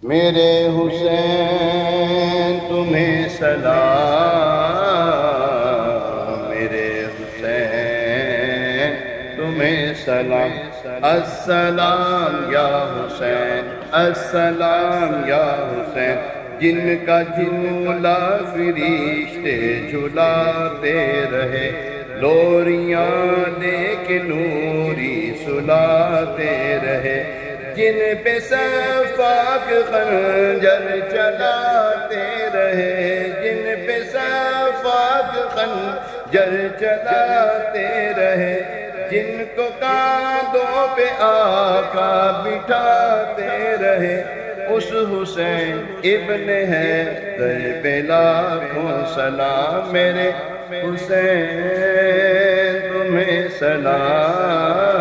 میرے حسین تمہیں سلام، میرے حسین تمہیں سلام، السلام یا حسین، السلام یا حسین، جن کا جھولا فرشتے جھلاتے رہے، لوریاں دے کے نوری سلاتے رہے، جن پہ سفاک خنجر چلاتے رہے، جن پہ سفاک خنجر چلاتے رہے، جن کو کاندھوں پہ آقا بٹھاتے رہے، اس حسین ابن حیدر پہ لاکھوں سلام، میرے حسین تمہیں سلام۔